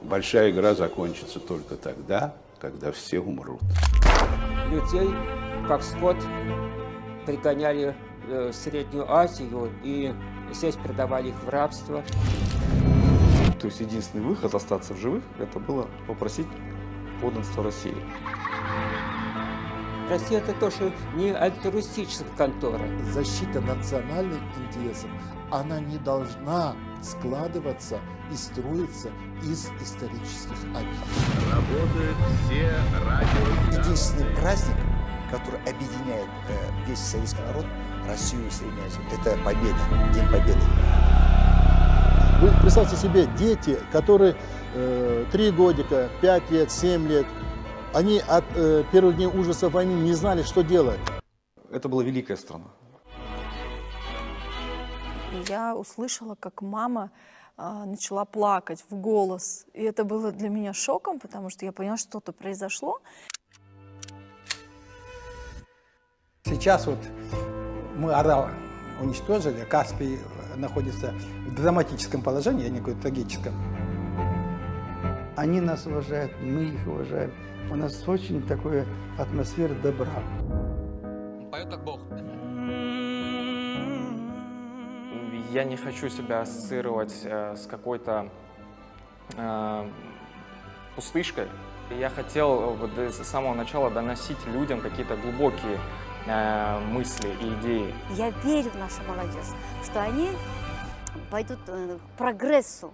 Большая игра закончится только тогда, когда все умрут. Людей, как скот, пригоняли в Среднюю Азию и здесь продавали их в рабство. То есть единственный выход остаться в живых – это было попросить подданство России. Россия – это тоже не альтруистическая контора. Защита национальных интересов, она не должна складываться и строиться из исторических обид. Работают все радио. Единственный праздник, который объединяет весь советский народ, Россию и Среднюю Азию, это победа, День Победы. Вы представьте себе, дети, которые 3 годика, 5 лет, 7 лет, они от первых дней ужасов войны не знали, что делать. Это была великая страна. Я услышала, как мама начала плакать в голос. И это было для меня шоком, потому что я поняла, что что-то произошло. Сейчас вот мы Орал уничтожили, Каспий находится в драматическом положении, а не какое-то трагическом. Они нас уважают, мы их уважаем. У нас очень такая атмосфера добра. Поет как Бог. Я не хочу себя ассоциировать с какой-то пустышкой. Я хотел вот с самого начала доносить людям какие-то глубокие мысли и идеи. Я верю в нашу молодежь, что они пойдут к прогрессу.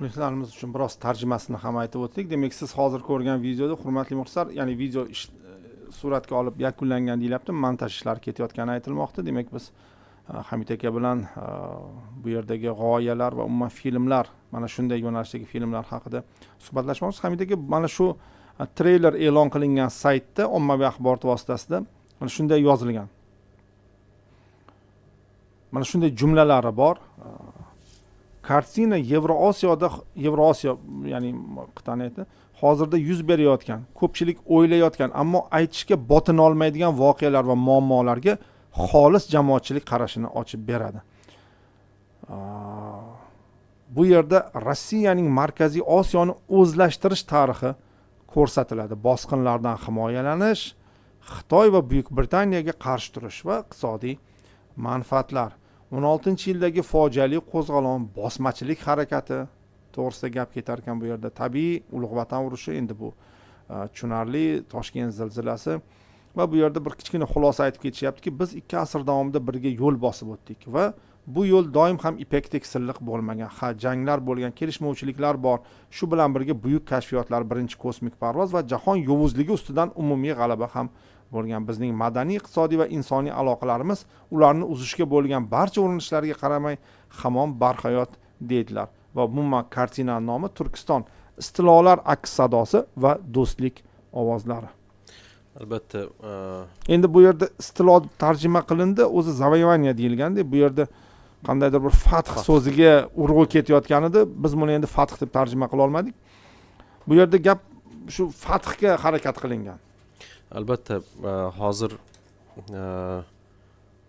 Muxlislarimiz uchun biroz tarjimasini ham aytib o'tdik. Demak, siz hozir ko'rgan videoda, hurmatli muxlislar, ya'ni video suratga olib yakunlangan deyilyapti, montaj ishlari ketayotgani aytilmoqda. Demak, biz Hamid aka bilan bu yerdagi g'oyalar va umuman filmlar, mana shunday yo'nalishdagi filmlar haqida suhbatlashmoqmiz. Hamid aka, mana shu treyler e'lon qilingan saytda, ommaviy axborot vositasida mana shunday yozilgan. Mana shunday jumlalari bor. Kartina Yevrosiyo, ya'ni qit'ani aytdi, hozirda yuz berayotgan, ko'pchilik o'ylayotgan, ammo aytishga botina olmaydigan voqealar va muammolarga xolis jamoatchilik qarashini ochib beradi. Bu yerda Rossiyaning Markaziy Osiyoni o'zlashtirish tarixi ko'rsatiladi. Bosqinlardan himoyalanish, Xitoy va Buyuk Britaniyaga qarshi turish va iqtisodiy manfaatlar. 16-yildagi fojiali qo'zg'olon, bosmachilik harakati to'g'risida gap ketar ekan bu yerda. Tabiiy Ulug' Vatan urushi, endi bu tushunarli Toshkent zilzilasi va bu yerda bir kichkina xulosa aytib ketishyaptiki, biz 2 asr davomida birga yo'l bosib o'tdik va bu yo'l doim ham ipakdek silliq bo'lmagan. Janglar bo'lgan, kelishmovchiliklar bor. Shu bilan birga buyuk kashfiyotlar, birinchi kosmik parvoz va jahon yovuzligi ustidan umumiy g'alaba ham bo'lgan. Bizning madaniy, iqtisodiy va insoniy aloqalarimiz ularni uzishga bo'lgan barcha urinishlarga qaramay hamon barhayot deydilar. Va umuman kartina nomi Turkiston, istilolar aks sadosi va do'stlik ovozlari. Albatta. Endi bu yerda istilo tarjima qilindi, o'zi zavayevaniya deyilganda, bu yerda qandaydir bir fath so'ziga urg'u ketayotganida, biz buni endi fath deb tarjima qila olmadik. Bu yerda gap shu fathga harakat qilingan. Albatta, hozir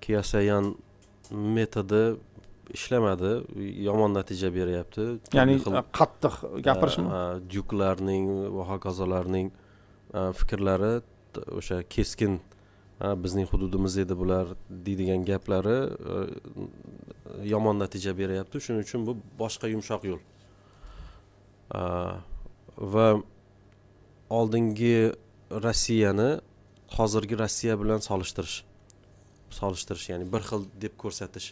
Kiyasayan metodi ishlamadi, yomon natija beryapti. Ya'ni qattiq gapirishmi? Dyuklarning va hokazolarning fikrlari o'sha keskin, bizning hududimiz edi bular deydigan gaplari yomon natija beryapti. Shuning uchun bu boshqa yumshoq yo'l. Va oldingi Rossiyani hozirgi Rossiya bilan solishtirish, ya'ni bir xil deb ko'rsatish.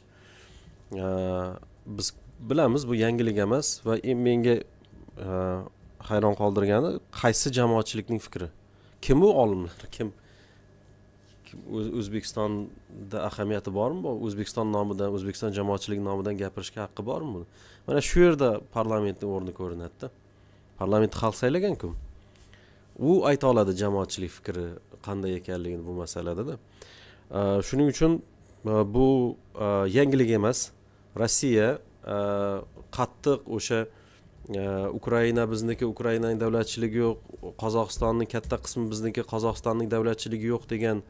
Biz bilamiz, bu yangilik emas va menga hayron qoldirgani qaysi jamoatchilikning fikri. Kim bu olimlar? Kim O'zbekistonda ahamiyati bormi? O'zbekiston nomidan, O'zbekiston jamoatchilik nomidan gapirishga haqqi bormi? Mana shu yerda parlamentning o'rni ko'rinadi-da. Parlament xalq saylagan-ku. U ayta oladi jamoatchilik fikri qanday ekanligini bu masalada. Shuning uchun bu yangilik emas. Rossiya qattiq o'sha Ukraina bizniki, Ukrainaning davlatchiligi yo'q, Qozog'istonning katta qismi bizniki, Qozog'istonning davlatchiligi yo'q degan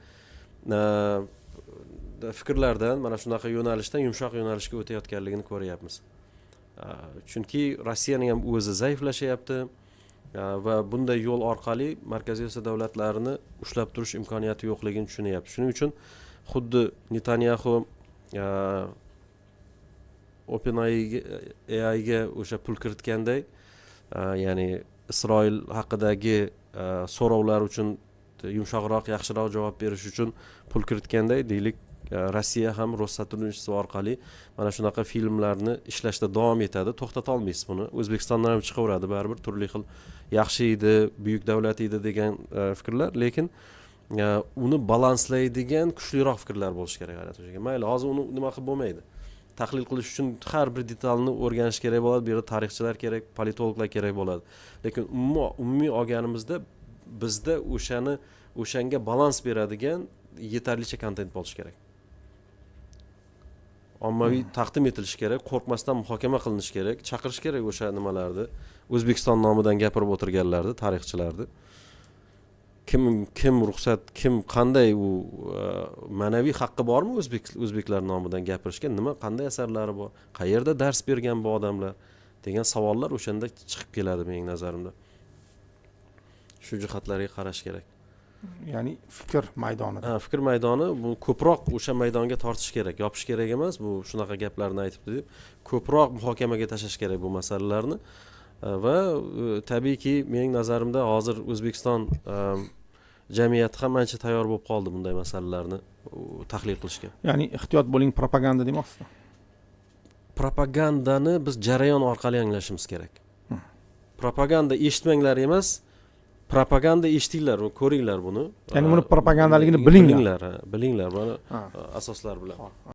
fikrlardan, mana shunaqa yo'nalishdan yumshoq yo'nalishga o'tayotganligini ko'ryapmiz. Chunki Rossiyaning ham o'zi zaiflashyapti va bunday yo'l orqali Markaziy Osiyo davlatlarini ushlab turish imkoniyati yo'qligini tushunyapti. Shuning uchun xuddi Netanyahu OpenAIga o'sha pul kiritganday, ya'ni Isroil haqidagi so'rovlar uchun yumshoqroq, yaxshiroq javob berish uchun pul kiritganday, deylik, Rossiya ham Rossaturnishstvo orqali mana shunaqa filmlarni ishlashda davom etadi. To'xtata olmaysiz buni. O'zbekistondan ham chiqaveradi baribir, turli xil yaxshi edi, buyuk davlat edi degan fikrlar, lekin uni balanslaydigan kuchliroq fikrlar bo'lishi kerak yaratuvchiga. Mayli, hozir uni nima qilib bo'lmaydi. Tahlil qilish uchun har bir detalni o'rganish kerak bo'ladi, bu yerda tarixchilar kerak, politologlar kerak bo'ladi. Lekin umumiy olganimizda bizda o'shanga balans beradigan yetarlicha kontent bo'lishi kerak. Ommaviy taqdim etilishi kerak, qo'rqmasdan muhokama qilinishi kerak, chaqirish kerak o'sha nimalarni, O'zbekiston nomidan gapirib o'tirganlarni, tarixchilarni. Kim ruxsat, kim qanday u ma'naviy haqqi bormi o'zbeklar nomidan gapirishga, nima, qanday asarlari bor, qayerda dars bergan bu odamlar degan savollar o'shanda chiqib keladi mening nazarimda. Shu jihatlarga qarash kerak. Ya'ni fikr maydoni. Fikr maydoni, bu ko'proq o'sha maydonga tortish kerak, yopish kerak emas, bu shunaqa gaplarni aytibdi deb ko'proq muhokamaga tashlash kerak bu masalalarni. Va tabiiyki mening nazarimda hozir O'zbekiston jamiyati ham ancha tayyor bo'lib qoldi bunday masalalarni tahlil qilishga. Ya'ni ehtiyot bo'ling propaganda demoqsizmi? Propagandani biz jarayon orqali anglashimiz kerak. Propaganda eshitmanglar emas, propaganda eshitinglar, ko'ringlar buni. Ya'ni buni propagandaligini bilinglar. Bilinglar, buni asoslar bilan.